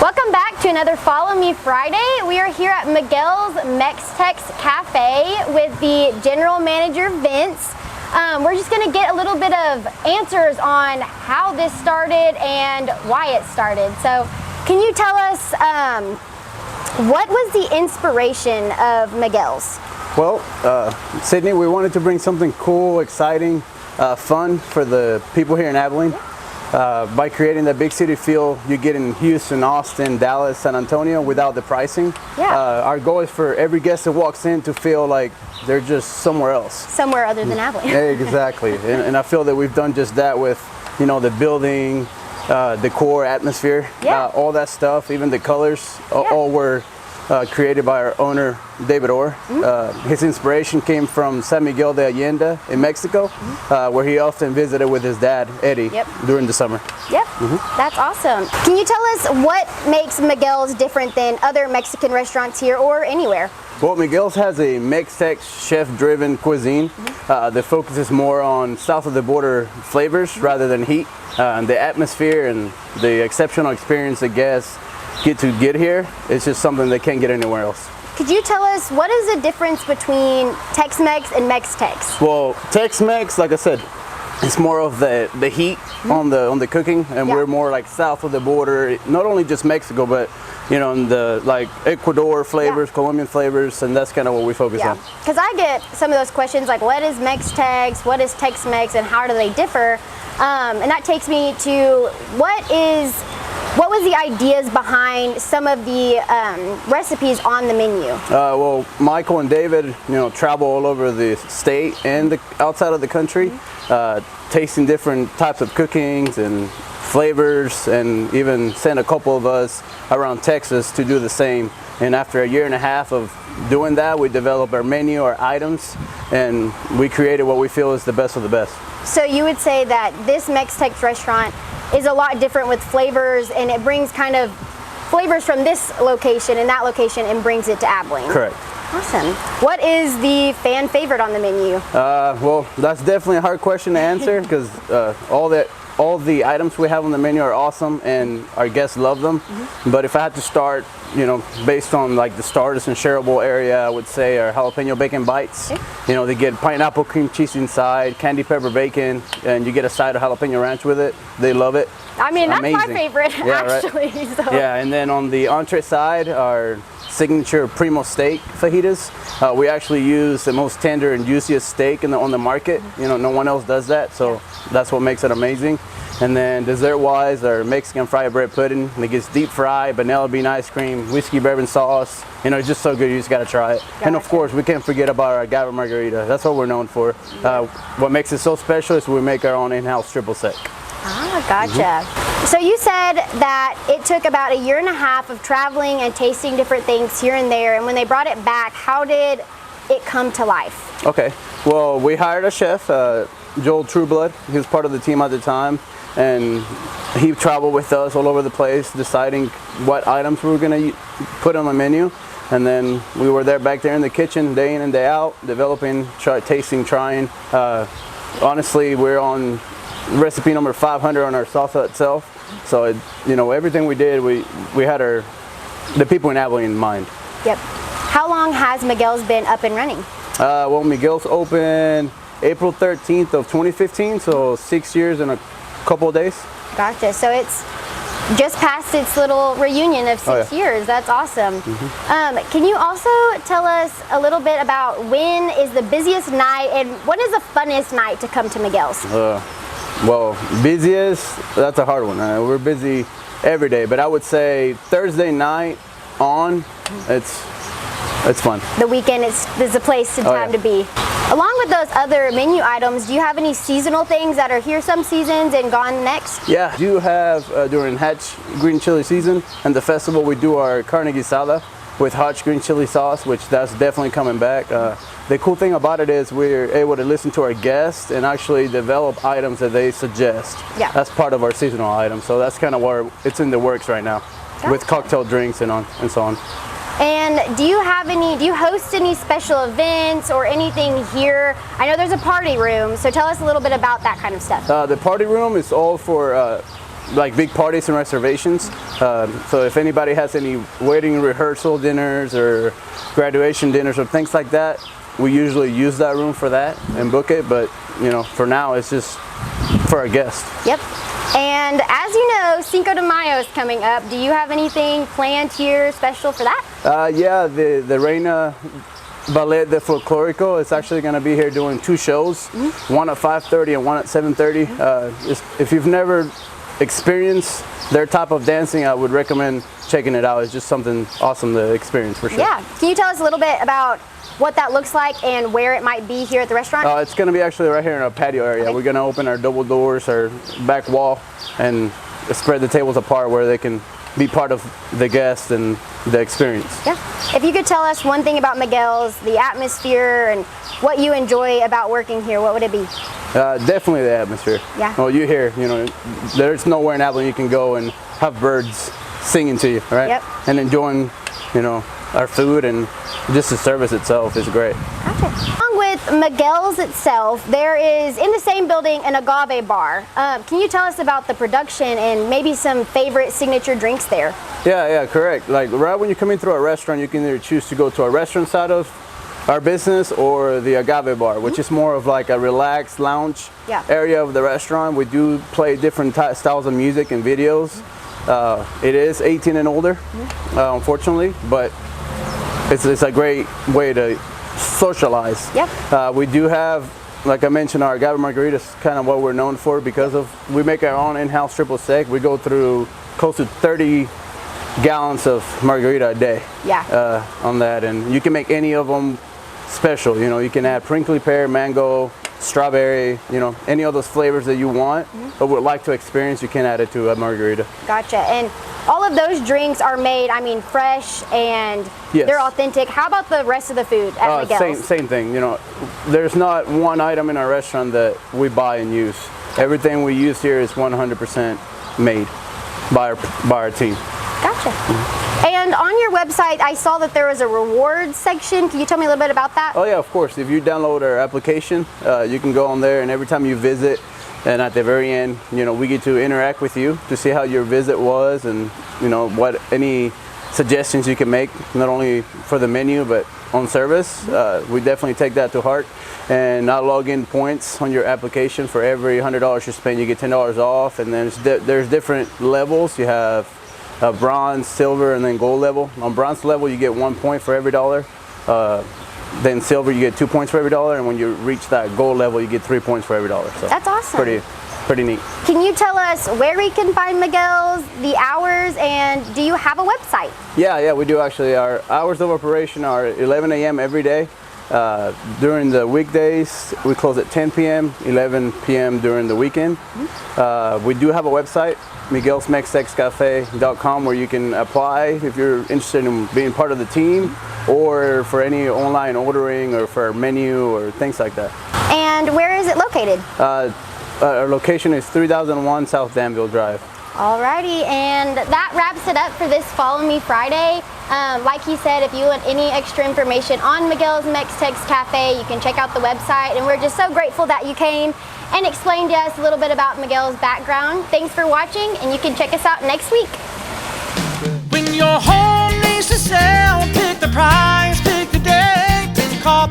Welcome back to another Follow Me Friday. We are here at Miguels Mex Tex Cafe with the general manager, Vince. We're just going to get a little bit of answers on how this started and why it started. So can you tell us what was the inspiration of Miguels? Well, Sydney, we wanted to bring something cool, exciting, fun for the people here in Abilene. By creating that big city feel you get in Houston, Austin, Dallas, San Antonio without the pricing. Yeah. Our goal is for every guest that walks in to feel like they're just somewhere else. Somewhere other than Abilene. Exactly. And I feel that we've done just that with, you know, the building, decor, atmosphere, all that stuff, even the colors, all were created by our owner, David Orr. His inspiration came from San Miguel de Allende in Mexico, where he often visited with his dad, Eddie, during the summer. That's awesome. Can you tell us what makes Miguel's different than other Mexican restaurants here or anywhere? Well, Miguel's has a Mex-Tex chef-driven cuisine that focuses more on south of the border flavors rather than heat. The atmosphere and the exceptional experience that guests get here, it's just something they can't get anywhere else. Could you tell us what is the difference between Tex-Mex and Mex-Tex? Well, Tex-Mex, like I said, it's more of the heat on the cooking, and we're more like south of the border, not only just Mexico, but you know, in the like Ecuador flavors, Colombian flavors, and that's kind of what we focus on. Because I get some of those questions like, what is Mex-Tex, what is Tex-Mex, and how do they differ? And that takes me to what was the ideas behind some of the recipes on the menu? Well, Michael and David, you know, travel all over the state and outside of the country, tasting different types of cookings and flavors, and even sent a couple of us around Texas to do the same. And after a year and a half of doing that, we developed our menu, our items, and we created what we feel is the best of the best. So you would say that this Mex-Tex restaurant is a lot different with flavors, and it brings kind of flavors from this location and that location and brings it to Abilene. Correct. Awesome. What is the fan favorite on the menu? Well, that's definitely a hard question to answer because all the items we have on the menu are awesome and our guests love them. But if I had to start, you know, based on like the starters and shareable area, I would say our jalapeno bacon bites. You know, they get pineapple cream cheese inside, candy pepper bacon, and you get a side of jalapeno ranch with it. They love it. I mean, that's my favorite, actually. Right? So. Yeah, and then on the entree side, our signature primo steak fajitas. We actually use the most tender and juiciest steak on the market. You know, no one else does that, so that's what makes it amazing. And then dessert-wise, our Mexican fried bread pudding. It gets deep fried, vanilla bean ice cream, whiskey bourbon sauce. You know, it's just so good, you just gotta try it. And of course, we can't forget about our Agave margarita. That's what we're known for. What makes it so special is we make our own in-house triple sec. Ah, gotcha. So you said that it took about a year and a half of traveling and tasting different things here and there, and when they brought it back, how did it come to life? Okay, well, we hired a chef, Joel Trueblood. He was part of the team at the time, and he traveled with us all over the place, deciding what items we were going to put on the menu. And then we were back there in the kitchen day in and day out, developing, tasting, trying. Honestly, we're on recipe number 500 on our salsa itself. So, you know, everything we did, we had the people in Abilene in mind. Yep. How long has Miguel's been up and running? Well, Miguel's opened April 13th of 2015, so 6 years and a couple of days. Gotcha. So it's just past its little reunion of 6 years. That's awesome. Can you also tell us a little bit about when is the busiest night and what is the funnest night to come to Miguel's? Well, busiest, that's a hard one. We're busy every day, but I would say Thursday night on, it's fun. The weekend is a place and time to be. Along with those other menu items, do you have any seasonal things that are here some seasons and gone next? Yeah, we do have during Hatch green chili season and the festival, we do our carne guisada with Hatch green chili sauce, which that's definitely coming back. The cool thing about it is we're able to listen to our guests and actually develop items that they suggest. Yeah. That's part of our seasonal items, so that's kind of where it's in the works right now. Gotcha. With cocktail drinks and so on. And do you host any special events or anything here? I know there's a party room, so tell us a little bit about that kind of stuff. The party room is all for like big parties and reservations. So if anybody has any wedding rehearsal dinners or graduation dinners or things like that, we usually use that room for that and book it. But you know, for now, it's just for our guests. Yep. And as you know, Cinco de Mayo is coming up. Do you have anything planned here special for that? Yeah, the Reina Ballet de Folklorico is actually going to be here doing 2 shows, one at 5:30 and one at 7:30. If you've never experienced their type of dancing, I would recommend checking it out. It's just something awesome to experience for sure. Yeah. Can you tell us a little bit about what that looks like and where it might be here at the restaurant? It's going to be actually right here in our patio area. Okay. We're going to open our double doors, our back wall, and spread the tables apart where they can be part of the guests and the experience. Yeah. If you could tell us one thing about Miguel's, the atmosphere and what you enjoy about working here, what would it be? Definitely the atmosphere. Yeah. Well, you hear, you know, there's nowhere in Abilene you can go and have birds singing to you, right? Yep. And enjoying, you know, our food, and just the service itself is great. Gotcha. Along with Miguel's itself, there is in the same building an Agave Bar. Can you tell us about the production and maybe some favorite signature drinks there? Yeah, correct. Like right when you come in through our restaurant, you can either choose to go to our restaurant side of our business or the Agave Bar, which is more of like a relaxed lounge area of the restaurant. We do play different styles of music and videos. It is 18 and older, unfortunately, but it's a great way to socialize. Yep. We do have, like I mentioned, our Agave Margaritas, kind of what we're known for because of we make our own in-house triple sec. We go through close to 30 gallons of margarita a day. Yeah. On that, and you can make any of them special. You know, you can add prickly pear, mango, strawberry, you know, any of those flavors that you want but would like to experience, you can add it to a margarita. Gotcha. And all of those drinks are made, I mean, fresh and they're authentic. How about the rest of the food at Miguel's? Same thing. You know, there's not one item in our restaurant that we buy and use. Everything we use here is 100% made by our team. Gotcha. And on your website, I saw that there was a rewards section. Can you tell me a little bit about that? Oh yeah, of course. If you download our application, you can go on there, and every time you visit, and at the very end, you know, we get to interact with you to see how your visit was, and you know what any suggestions you can make, not only for the menu but on service. We definitely take that to heart, and I log in points on your application. For every $100 you spend, you get $10 off, and then there's different levels. You have bronze, silver, and then gold level. On bronze level, you get 1 point for every dollar. Then silver, you get 2 points for every dollar, and when you reach that gold level, you get 3 points for every dollar. So that's awesome. Pretty neat. Can you tell us where we can find Miguel's, the hours, and do you have a website? Yeah, we do actually. Our hours of operation are 11 a.m. every day. During the weekdays, we close at 10 p.m., 11 p.m. during the weekend. We do have a website, MiguelsMexTexCafe.com, where you can apply if you're interested in being part of the team, or for any online ordering, or for a menu or things like that. And where is it located? Our location is 3001 South Danville Drive. Alrighty, and that wraps it up for this Follow Me Friday. Like he said, if you want any extra information on Miguels Mex Tex Cafe, you can check out the website, and we're just so grateful that you came and explained to us a little bit about Miguel's background. Thanks for watching, and you can check us out next week. When your home needs to sell, pick the price, pick the day, then call